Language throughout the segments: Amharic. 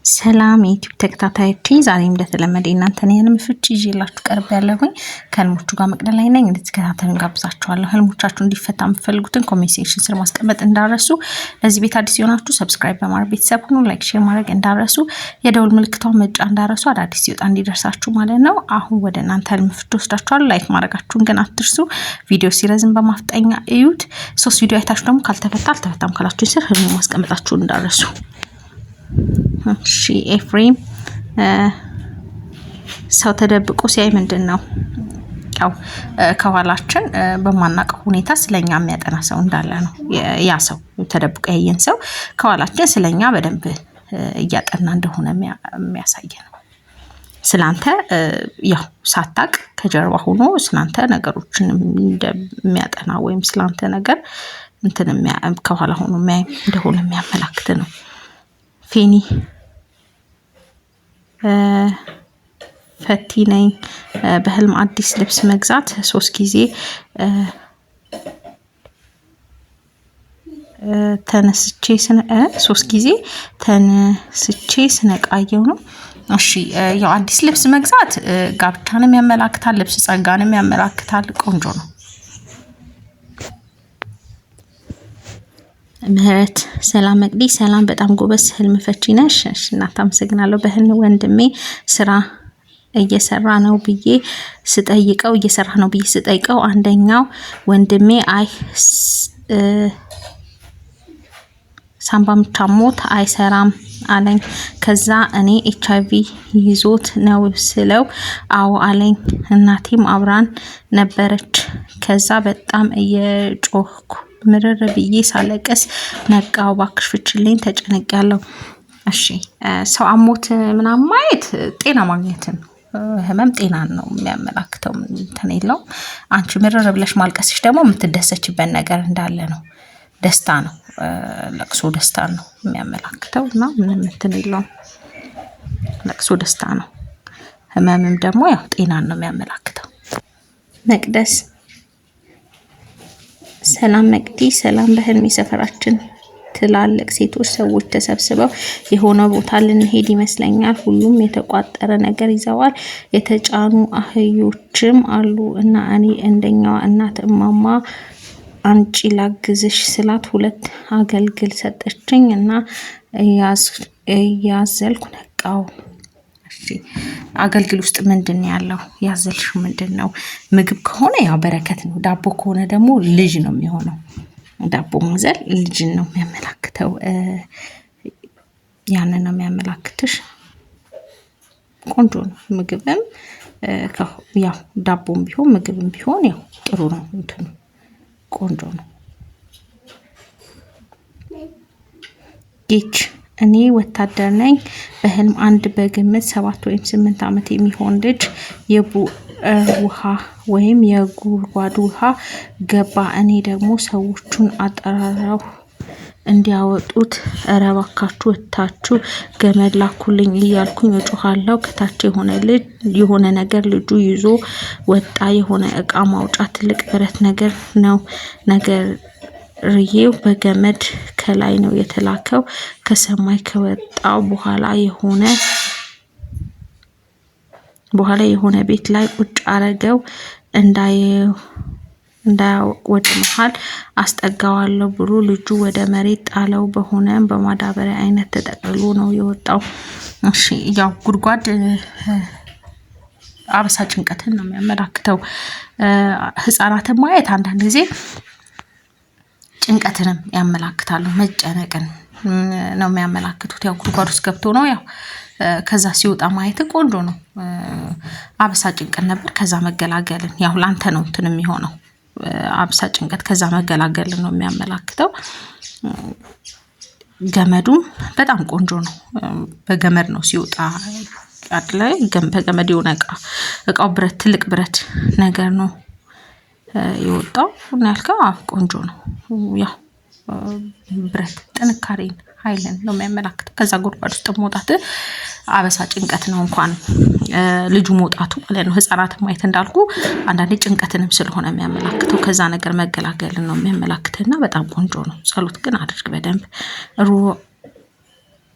ሰላም የዩቲዩብ ተከታታዮች ዛሬም እንደተለመደ እናንተን የህልም ፍቺ ይዤላችሁ ቀርቤያለሁኝ። ከህልሞቹ ጋር መቅደል ላይ ነኝ። እንድትከታተሉኝ ጋብዛችኋለሁ። ህልሞቻችሁ እንዲፈታ የምትፈልጉትን ኮሜንት ሴክሽን ስር ማስቀመጥ እንዳረሱ። ለዚህ ቤት አዲስ የሆናችሁ ሰብስክራይብ በማድረግ ቤተሰብ ሁኑ። ላይክ፣ ሼር ማድረግ እንዳረሱ። የደውል ምልክቷን መጫን እንዳረሱ፣ አዳዲስ ሲወጣ እንዲደርሳችሁ ማለት ነው። አሁን ወደ እናንተ ህልም ፍቺ ወስዳችኋለሁ። ላይክ ማድረጋችሁን ግን አትርሱ። ቪዲዮ ሲረዝም በማፍጠኛ እዩት። 3 ቪዲዮ አይታችሁ ደግሞ ካልተፈታ አልተፈታም ካላችሁ ስር ህልም ማስቀመጣችሁን እንዳረሱ። እሺ ኤፍሬም ሰው ተደብቆ ሲያይ ምንድነው? ያው ከኋላችን በማናቀው ሁኔታ ስለኛ የሚያጠና ሰው እንዳለ ነው። ያ ሰው ተደብቆ ያየን ሰው ከኋላችን ስለኛ በደንብ እያጠና እንደሆነ የሚያሳይ ነው። ስላንተ ያው ሳታቅ ከጀርባ ሆኖ ስላንተ ነገሮችን እንደሚያጠና ወይም ስላንተ ነገር ከኋላ ሆኖ እንደሆነ የሚያመላክት ነው። ፌኒ ፈቲ ነኝ። በህልም አዲስ ልብስ መግዛት 3 ጊዜ ተነስቼ 3 ጊዜ ተነስቼ ስነቃየው ነው። እሺ ያው አዲስ ልብስ መግዛት ጋብቻንም ያመላክታል፣ ልብስ ጸጋንም ያመላክታል። ቆንጆ ነው። ምህረት ሰላም መቅዲ ሰላም፣ በጣም ጎበዝ ህልም ፈቺ ነሽ። እሺ እናት አመሰግናለሁ። በህልም ወንድሜ ስራ እየሰራ ነው ብዬ ስጠይቀው አንደኛው ወንድሜ አይ ሳምባ ምታሞት አይሰራም አለኝ። ከዛ እኔ HIV ይዞት ነው ስለው አዎ አለኝ። እናቴም አብራን ነበረች። ከዛ በጣም እየጮህኩ ምርር ብዬ ሳለቀስ ነቃው። እባክሽ ፍቺልኝ ተጨነቅያለሁ። እሺ ሰው አሞት ምናምን ማየት ጤና ማግኘትን ህመም ጤናን ነው የሚያመላክተው። እንትን የለውም። አንቺ ምርር ብለሽ ማልቀስሽ ደግሞ የምትደሰችበት ነገር እንዳለ ነው። ደስታ ነው። ለቅሶ ደስታ ነው የሚያመላክተው እና ምንም እንትን የለውም። ለቅሶ ደስታ ነው። ህመምም ደግሞ ያው ጤናን ነው የሚያመላክተው። መቅደስ ሰላም መቅዲ ሰላም፣ በህልሜ ሰፈራችን ትላልቅ ሴቶች ሰዎች ተሰብስበው የሆነ ቦታ ልንሄድ ይመስለኛል። ሁሉም የተቋጠረ ነገር ይዘዋል። የተጫኑ አህዮችም አሉ እና እኔ እንደኛዋ እናት እማማ አንቺ ላግዝሽ ስላት 2 አገልግል ሰጠችኝ እና ያዘልኩ ነቃው። እሺ አገልግል ውስጥ ምንድን ያለው? ያዘልሽው ምንድነው? ምግብ ከሆነ ያው በረከት ነው። ዳቦ ከሆነ ደግሞ ልጅ ነው የሚሆነው። ዳቦ ማዘል ልጅን ነው የሚያመላክተው። ያንን ነው የሚያመላክትሽ። ቆንጆ ነው። ምግብም ያው ዳቦም ቢሆን ምግብም ቢሆን ያው ጥሩ ነው። እንትኑ ቆንጆ ነው። ጌች እኔ ወታደር ነኝ። በህልም አንድ በግምት 7 ወይም 8 ዓመት የሚሆን ልጅ ውሃ ወይም የጉድጓድ ውሃ ገባ። እኔ ደግሞ ሰዎቹን አጠራራው እንዲያወጡት እባካችሁ ወታችሁ ገመድ ላኩልኝ እያልኩኝ እጮሃለሁ። ከታች የሆነ ነገር ልጁ ይዞ ወጣ። የሆነ እቃ ማውጫ ትልቅ ብረት ነገር ነው። ነገርዬው በገመድ ከላይ ነው የተላከው። ከሰማይ ከወጣው በኋላ የሆነ ቤት ላይ ቁጭ አረገው። ወደ መሃል አስጠጋዋለሁ ብሎ ልጁ ወደ መሬት ጣለው። በማዳበሪያ አይነት ተጠቅልሎ ነው የወጣው። እሺ ያው ጉድጓድ አበሳ ጭንቀትን ነው የሚያመላክተው። ህፃናትን ማየት አንዳንድ ጊዜ ጭንቀትንም ያመላክታሉ። መጨነቅን ነው የሚያመላክቱት። ያው ጉድጓድ ውስጥ ገብቶ ነው ያው ከዛ ሲወጣ ማየት ቆንጆ ነው። አበሳ ጭንቀት ነበር። ከዛ መገላገልን ያው ላንተ ነው እንትን የሚሆነው። አበሳ ጭንቀት ከዛ መገላገልን ነው የሚያመላክተው። ገመዱም በጣም ቆንጆ ነው። በገመድ ነው ሲወጣ ላይ በገመድ የሆነ እቃው ብረት ትልቅ ብረት ነገር ነው የወጣው። እና ያልከው ቆንጆ ነው። ያው ብረት ጥንካሬን ኃይልን ነው የሚያመላክተው። ከዛ ጉድጓድ ውስጥ መውጣት አበሳ ጭንቀት ነው። እንኳን ልጁ መውጣቱ ማለት ነው። ህፃናት ማየት እንዳልኩ አንዳንዴ ጭንቀትንም ስለሆነ የሚያመላክተው ከዛ ነገር መገላገልን ነው የሚያመላክተውና በጣም ቆንጆ ነው። ጸሎት ግን አድርግ በደንብ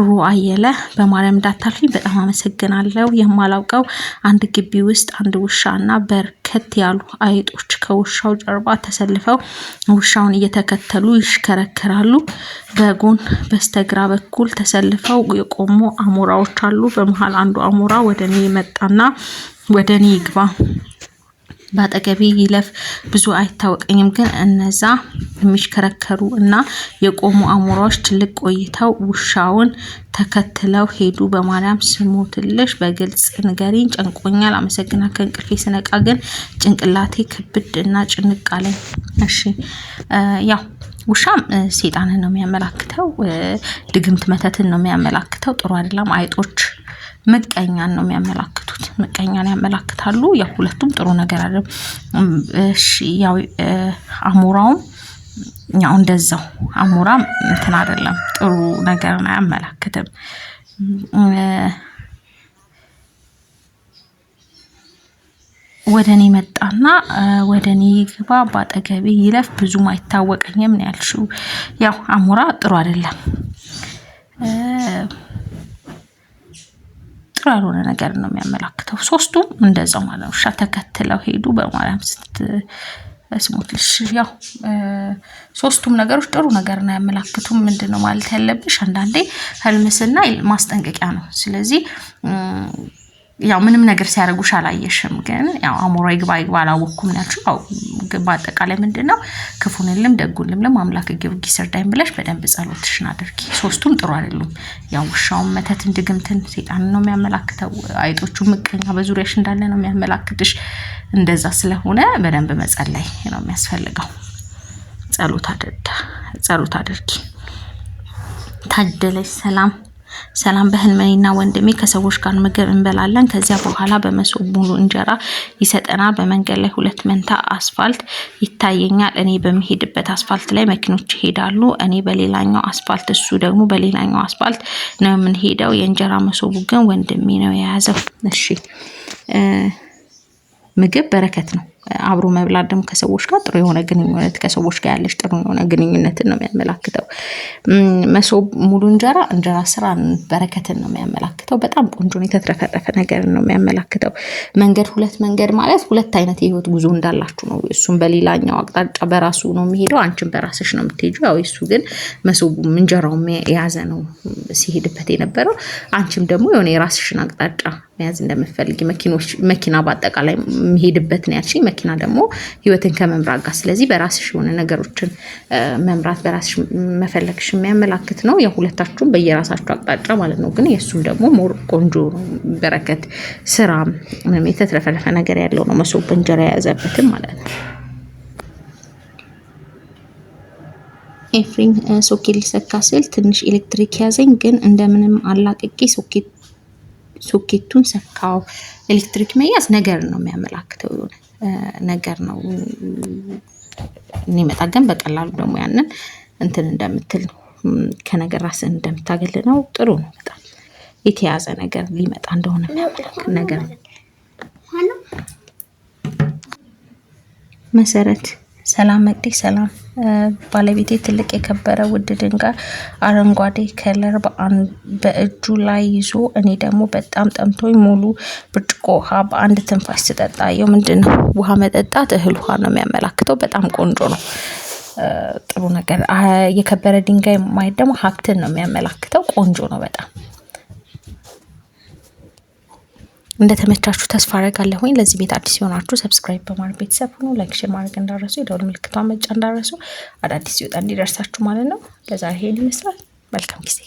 ሩአየለ በማርያም እንዳታልፊኝ በጣም አመሰግናለሁ። የማላውቀው አንድ ግቢ ውስጥ አንድ ውሻና በርከት ያሉ አይጦች ከውሻው ጀርባ ተሰልፈው ውሻውን እየተከተሉ ይሽከረከራሉ። በጎን በስተግራ በኩል ተሰልፈው የቆሙ አሞራዎች አሉ። በመሃል አንዱ አሞራ ወደኔ መጣና ወደኔ ይግባ ባጠገቤ ይለፍ ብዙ አይታወቀኝም፣ ግን እነዛ የሚሽከረከሩ እና የቆሙ አሞራዎች ትልቅ ቆይተው ውሻውን ተከትለው ሄዱ። በማርያም ስሞትልሽ በግልጽ ንገሪኝ፣ ጨንቆኛል። አመሰግናለሁ። ከእንቅልፌ ስነቃ ግን ጭንቅላቴ ክብድ እና ጭንቅ አለኝ። እሺ ያው ውሻም ሰይጣንን ነው የሚያመላክተው፣ ድግምት መተትን ነው የሚያመላክተው። ጥሩ አይደለም። አይጦች ምቀኛን ነው የሚያመላክቱት፣ ምቀኛን ያመላክታሉ። ያው ሁለቱም ጥሩ ነገር አይደለም። እሺ ያው አሞራውም ያው እንደዛው አሞራም እንትን አይደለም፣ ጥሩ ነገር ነው አያመላክትም። ወደኔ መጣና ወደኔ ይግባ ባጠገቤ ይለፍ ብዙም አይታወቀኝም ነው ያልሽው። ያው አሞራ ጥሩ አይደለም፣ ጥሩ ያልሆነ ነገር ነው የሚያመላክተው። ሶስቱም እንደዛው ማለት ነው። ውሻ ተከትለው ሄዱ። በማርያም ስሞትልሽ ያው ሶስቱም ነገሮች ጥሩ ነገር ነው ያመላክቱም። ምንድነው ማለት ያለብሽ አንዳንዴ ህልምስና ማስጠንቀቂያ ነው። ስለዚህ ያው ምንም ነገር ሲያደርጉሽ አላየሽም፣ ግን ያው አሞራ ይግባ አላወኩም ያልሽው። ያው በአጠቃላይ ምንድነው ክፉንልም ደጉንልም አምላክ ጊዮርጊስ እርዳኝ ብለሽ በደንብ ጸሎትሽን አድርጊ። ሶስቱም ጥሩ አይደሉም። ያው ውሻውን መተትን ድግምትን ሰይጣን ነው የሚያመላክተው። አይጦቹ ምቀኛ በዙሪያሽ እንዳለ ነው የሚያመላክትሽ። እንደዛ ስለሆነ በደንብ መጸለይ ነው የሚያስፈልገው። ጸሎት አድርጊ። ታደለሽ ሰላም በህልሜና ወንድሜ ከሰዎች ጋር ምግብ እንበላለን። ከዚያ በኋላ በመሶብ ሙሉ እንጀራ ይሰጠናል። በመንገድ ላይ 2 መንታ አስፋልት ይታየኛል። እኔ በሚሄድበት አስፋልት ላይ መኪኖች ይሄዳሉ። እኔ በሌላኛው አስፋልት፣ እሱ ደግሞ በሌላኛው አስፋልት ነው የምንሄደው። የእንጀራ መሶቡ ግን ወንድሜ ነው የያዘው። እሺ ምግብ በረከት ነው። አብሮ መብላት ደግሞ ከሰዎች ጋር ጥሩ የሆነ ግንኙነት፣ ከሰዎች ጋር ያለሽ ጥሩ የሆነ ግንኙነትን ነው የሚያመላክተው። መሶብ ሙሉ እንጀራ ስራን በረከትን ነው የሚያመላክተው። በጣም ቆንጆ ነው፣ የተትረፈረፈ ነገር ነው የሚያመላክተው። መንገድ 2 መንገድ ማለት 2 አይነት የህይወት ጉዞ እንዳላችሁ ነው። እሱም በሌላኛው አቅጣጫ በራሱ ነው የሚሄደው፣ አንቺም በራስሽ ነው የምትሄጂው። ያው እሱ ግን መሶቡም እንጀራውም የያዘ ነው ሲሄድበት የነበረው። አንቺም ደግሞ የሆነ የራስሽን አቅጣጫ መያዝ እንደምትፈልጊ መኪና በአጠቃላይ የሚሄድበት ነው ያልሽኝ። መኪና ደግሞ ህይወትን ከመምራት ጋር፣ ስለዚህ በራስሽ የሆነ ነገሮችን መምራት በራስሽ መፈለግሽ የሚያመላክት ነው። የሁለታችሁም በየራሳችሁ አቅጣጫ ማለት ነው። ግን የእሱም ደግሞ ሞር ቆንጆ ነው፣ በረከት ስራ ምንም የተትረፈረፈ ነገር ያለው ነው። መሶብ እንጀራ የያዘበትም ማለት ነው። ኤፍሬም ሶኬት ሊሰካ ስል ትንሽ ኤሌክትሪክ ያዘኝ፣ ግን እንደምንም አላቅቄ ሶኬቱን ሰካው። ኤሌክትሪክ መያዝ ነገር ነው የሚያመላክተው፣ የሆነ ነገር ነው የሚመጣ። ግን በቀላሉ ደግሞ ያንን እንትን እንደምትል ከነገር ራስን እንደምታገል ነው። ጥሩ ነው። በጣም የተያዘ ነገር ሊመጣ እንደሆነ የሚያመላክት ነገር ነው። መሰረት ሰላም መቅዲ ሰላም። ባለቤቴ ትልቅ የከበረ ውድ ድንጋይ አረንጓዴ ከለር በእጁ ላይ ይዞ፣ እኔ ደግሞ በጣም ጠምቶኝ ሙሉ ብርጭቆ ውሃ በአንድ ትንፋሽ ስጠጣየው። ምንድነው ውሃ መጠጣት እህል ውሃ ነው የሚያመላክተው። በጣም ቆንጆ ነው፣ ጥሩ ነገር። የከበረ ድንጋይ ማየት ደግሞ ሀብትን ነው የሚያመላክተው። ቆንጆ ነው በጣም። እንደተመቻችሁ ተስፋ አደርጋለሁ። ለዚህ ቤት አዲስ የሆናችሁ ሰብስክራይብ በማድረግ ቤተሰብ ሁኑ። ላይክ ሼር ማድረግ እንዳረሱ፣ የደወል ምልክቷን መጫን እንዳረሱ፣ አዳዲስ ሲወጣ እንዲደርሳችሁ ማለት ነው። ለዛሬ ይሄን ይመስላል። መልካም ጊዜ